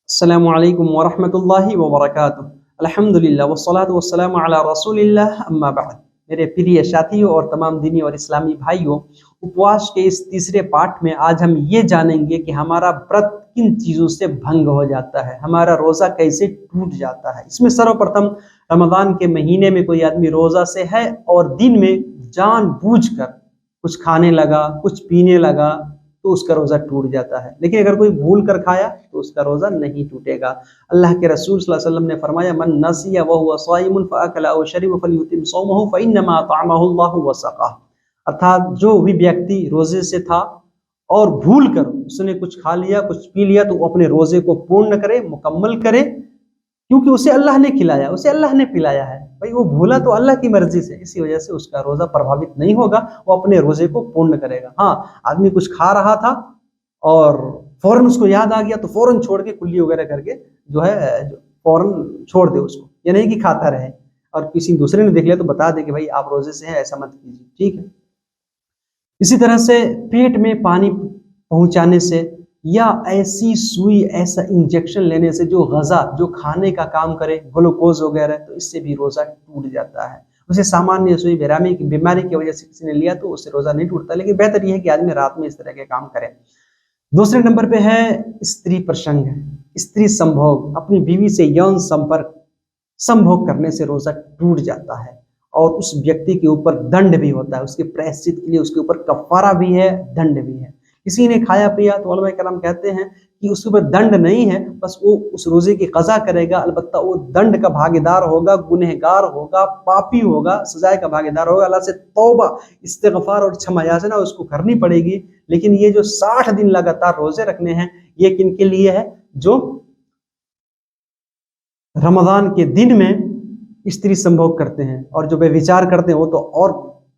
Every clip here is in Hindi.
अस्सलामु अलैकुम वरहमतुल्लाहि वबरकातुहू। अल्हम्दुलिल्लाह वस्सलातु वस्सलामु अला रसूलिल्लाह अम्मा बाद। मेरे प्रिय साथियों और तमाम दीनी और इस्लामी भाइयों, उपवास के इस तीसरे पाठ में आज हम ये जानेंगे कि हमारा व्रत किन चीज़ों से भंग हो जाता है, हमारा रोज़ा कैसे टूट जाता है। इसमें सर्वप्रथम रमज़ान के महीने में कोई आदमी रोज़ा से है और दिन में जानबूझकर कुछ खाने लगा, कुछ पीने लगा, तो उसका रोज़ा टूट जाता है। लेकिन अगर कोई भूल कर खाया तो उसका रोज़ा नहीं टूटेगा। अल्लाह के रसूल सल्लल्लाहु अलैहि वसल्लम ने फरमाया, मन नसिया व हुवा साइमुन फअकल औ शरिब फलयुतिम सौमहु फइन्नमा अतअमहु अल्लाहु व सक़ाह। अर्थात जो भी व्यक्ति रोज़े से था और भूल कर उसने कुछ खा लिया, कुछ पी लिया, तो वो अपने रोज़े को पूर्ण करे, मुकम्मल करे, क्योंकि उसे अल्लाह ने खिलाया, उसे अल्लाह ने पिलाया है। भाई वो भूला तो अल्लाह की मर्ज़ी से, इसी वजह से उसका रोज़ा प्रभावित नहीं होगा, वो अपने रोज़े को पूर्ण करेगा। हाँ, आदमी कुछ खा रहा था और फ़ौरन उसको याद आ गया तो फ़ौरन छोड़ के कुल्ली वगैरह करके जो है फ़ौरन छोड़ दे उसको, ये नहीं कि खाता रहे। और किसी दूसरे ने देख लिया तो बता दे कि भाई आप रोज़े से हैं, ऐसा मत कीजिए, ठीक है। इसी तरह से पेट में पानी पहुंचाने से या ऐसी सुई, ऐसा इंजेक्शन लेने से जो ग़ज़ा, जो खाने का काम करे, ग्लूकोज वगैरह, तो इससे भी रोज़ा टूट जाता है। उसे सामान्य सुई बीमारी की वजह से किसी ने लिया तो उससे रोज़ा नहीं टूटता, लेकिन बेहतर यह है कि आदमी रात में इस तरह के काम करे। दूसरे नंबर पे है स्त्री प्रसंग, स्त्री संभोग, अपनी बीवी से यौन संपर्क संभोग करने से रोज़ा टूट जाता है और उस व्यक्ति के ऊपर दंड भी होता है, उसके प्रायश्चित के लिए उसके ऊपर कफ़ारा भी है, दंड भी है। किसी ने खाया पिया तो उलमा कराम कहते हैं कि उसके ऊपर दंड नहीं है, बस वो उस रोज़े की क़ज़ा करेगा, अलबत्ता वो दंड का भागीदार होगा, गुनहगार होगा, पापी होगा, सजाए का भागीदार होगा। अल्लाह से तौबा, इस्तिग़फ़ार और क्षमा याचना उसको करनी पड़ेगी। लेकिन ये जो 60 दिन लगातार रोज़े रखने हैं, ये किन के लिए है? जो रमज़ान के दिन में स्त्री संभोग करते हैं, और जो व्यभिचार करते हैं वो तो और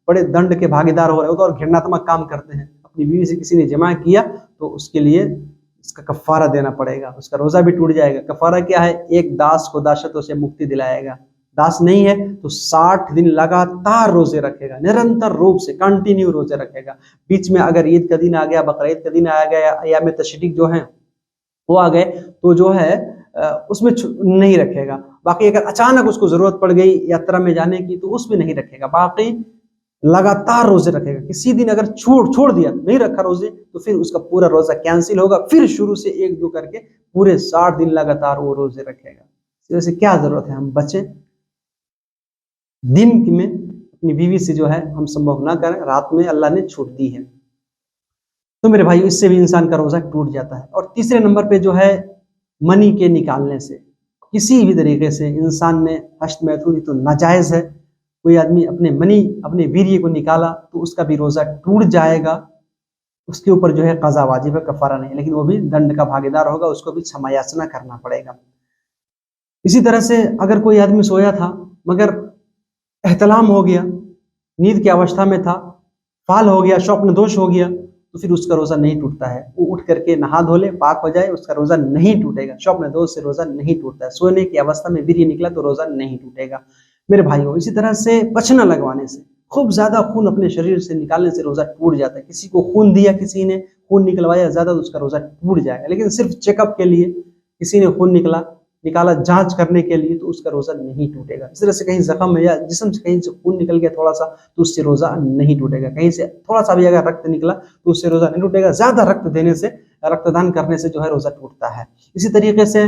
बड़े दंड के भागीदार हो रहे हैं, वो तो और घृणात्मक काम करते हैं। अपनी बीवी से किसी ने जमा किया तो उसके लिए इसका कफ़ारा देना पड़ेगा, उसका रोज़ा भी टूट जाएगा। कफ़ारा क्या है? एक दास को दासत्व से मुक्ति दिलाएगा। दास नहीं है तो 60 दिन लगातार रोज़े रखेगा, निरंतर रूप से कंटिन्यू रोज़े रखेगा। बीच में अगर ईद का दिन आ गया, बकरा ईद का दिन आ गया, अय्याम तशरीक जो है वो आ गए, तो जो है उसमें नहीं रखेगा। बाकी अगर अचानक उसको ज़रूरत पड़ गई यात्रा में जाने की तो उसमें नहीं रखेगा, बाकी लगातार रोज़े रखेगा। किसी दिन अगर छोड़ दिया, नहीं रखा रोज़े, तो फिर उसका पूरा रोज़ा कैंसिल होगा, फिर शुरू से 1-2 करके पूरे 60 दिन लगातार वो रोज़े रखेगा। इस वजह से क्या ज़रूरत है, हम बचें, दिन में अपनी बीवी से जो है हम संभोग ना करें, रात में अल्लाह ने छूट दी है। तो मेरे भाई, इससे भी इंसान का रोज़ा टूट जाता है। और तीसरे नंबर पे जो है मनी के निकालने से, किसी भी तरीके से इंसान ने हस्तमैथुन तो नाजायज़ है, कोई आदमी अपने मनी, अपने वीर्य को निकाला तो उसका भी रोज़ा टूट जाएगा। उसके ऊपर जो है क़ज़ा वाजिब है, कफ़ारा नहीं, लेकिन वो भी दंड का भागीदार होगा, उसको भी क्षमा याचना करना पड़ेगा। इसी तरह से अगर कोई आदमी सोया था मगर एहतलाम हो गया, नींद की अवस्था में था, फाल हो गया, स्वप्न दोष हो गया, तो फिर उसका रोज़ा नहीं टूटता है। वो उठ करके नहा धो ले, पाक हो जाए, उसका रोज़ा नहीं टूटेगा। स्वप्न दोष से रोज़ा नहीं टूटता है। सोने की अवस्था में वीर्य निकला तो रोज़ा नहीं टूटेगा मेरे भाइयों। इसी तरह से पचना लगवाने से, खूब ज़्यादा खून अपने शरीर से निकालने से रोज़ा टूट जाता है। किसी को खून दिया, किसी ने खून निकलवाया ज़्यादा, तो उसका रोज़ा टूट जाएगा। लेकिन सिर्फ चेकअप के लिए किसी ने खून निकाला जांच करने के लिए, तो उसका रोज़ा नहीं टूटेगा। इस तरह से कहीं ज़ख्म या जिस्म से कहीं से खून निकल गया थोड़ा सा, तो उससे रोज़ा नहीं टूटेगा। कहीं से थोड़ा सा भी अगर रक्त निकला तो उससे रोज़ा नहीं टूटेगा। ज़्यादा रक्त देने से, रक्तदान करने से जो है रोज़ा टूटता है। इसी तरीके से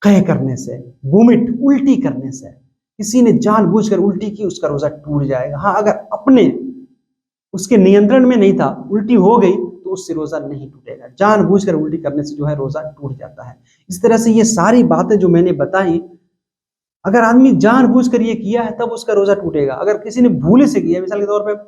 कह करने से, वोमिट, उल्टी करने से, किसी ने जानबूझकर उल्टी की, उसका रोज़ा टूट जाएगा। हाँ, अगर अपने उसके नियंत्रण में नहीं था, उल्टी हो गई, तो उससे रोज़ा नहीं टूटेगा। जानबूझकर उल्टी करने से जो है रोज़ा टूट जाता है। इस तरह से ये सारी बातें जो मैंने बताई, अगर आदमी जानबूझकर ये किया है तब उसका रोज़ा टूटेगा। अगर किसी ने भूले से किया, मिसाल के तौर पे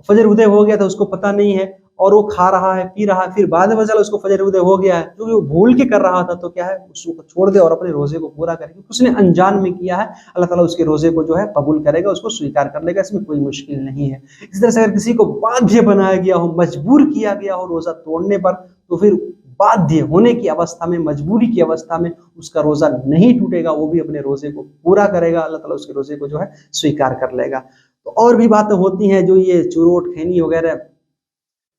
फजर उदय हो गया था, उसको पता नहीं है और वो खा रहा है, पी रहा है, फिर बाद में पता चला उसको फजर उदय हो गया है, क्योंकि वो भूल के कर रहा था, तो क्या है, उसको छोड़ दे और अपने रोज़े को पूरा करे। क्योंकि उसने अनजान में किया है, अल्लाह ताला उसके रोज़े को जो है कबूल करेगा, उसको स्वीकार कर लेगा, इसमें कोई मुश्किल नहीं है। इस तरह से अगर किसी को बाध्य बनाया गया हो, मजबूर किया गया हो रोज़ा तोड़ने पर, तो फिर बाध्य होने की अवस्था में, मजबूरी की अवस्था में उसका रोज़ा नहीं टूटेगा, वो भी अपने रोज़े को पूरा करेगा, अल्लाह ताला उसके रोज़े को जो है स्वीकार कर लेगा। तो और भी बातें होती हैं, जो ये चुरोट, खैनी वगैरह,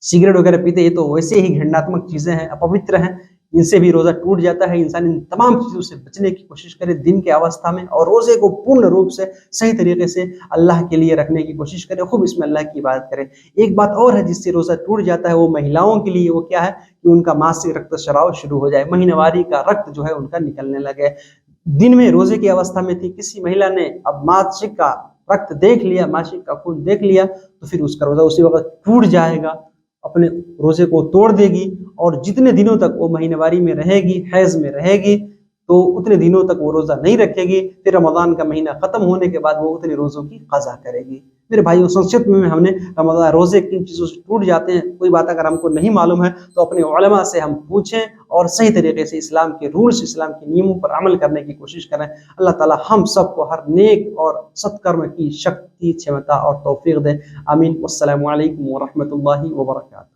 सिगरेट वगैरह पीते, ये तो वैसे ही घृणात्मक चीज़ें हैं, अपवित्र हैं, इनसे भी रोज़ा टूट जाता है। इंसान इन तमाम चीज़ों से बचने की कोशिश करे दिन के अवस्था में, और रोज़े को पूर्ण रूप से सही तरीके से अल्लाह के लिए रखने की कोशिश करे, खूब इसमें अल्लाह की इबादत करे। एक बात और है जिससे रोज़ा टूट जाता है, वो महिलाओं के लिए, वो क्या है कि उनका मासिक रक्तस्राव शुरू हो जाए, महीनेवारी का रक्त जो है उनका निकलने लगे। दिन में रोज़े की अवस्था में थी, किसी महिला ने अब मासिक का रक्त देख लिया, मासिक का खून देख लिया, तो फिर उसका रोज़ा उसी वक़्त टूट जाएगा, अपने रोज़े को तोड़ देगी। और जितने दिनों तक वो महीनेवारी में रहेगी, हैज़ में रहेगी, तो उतने दिनों तक वो रोज़ा नहीं रखेगी। फिर रमज़ान का महीना ख़त्म होने के बाद वो उतने रोज़ों की क़ज़ा करेगी। मेरे भाइयों, संक्षिप्त में हमने रमज़ान रोज़े किन चीज़ों से टूट जाते हैं, कोई बात अगर हमको नहीं मालूम है तो अपने उलमा से हम पूछें और सही तरीके से इस्लाम के रूल्स, इस्लाम के नियमों पर अमल करने की कोशिश करें। अल्लाह ताला हम सबको हर नेक और सत्कर्म की शक्ति, क्षमता और तौफ़ीक़ दे। आमीन। वस्सलामु अलैकुम व रहमतुल्लाहि व बरकातहू।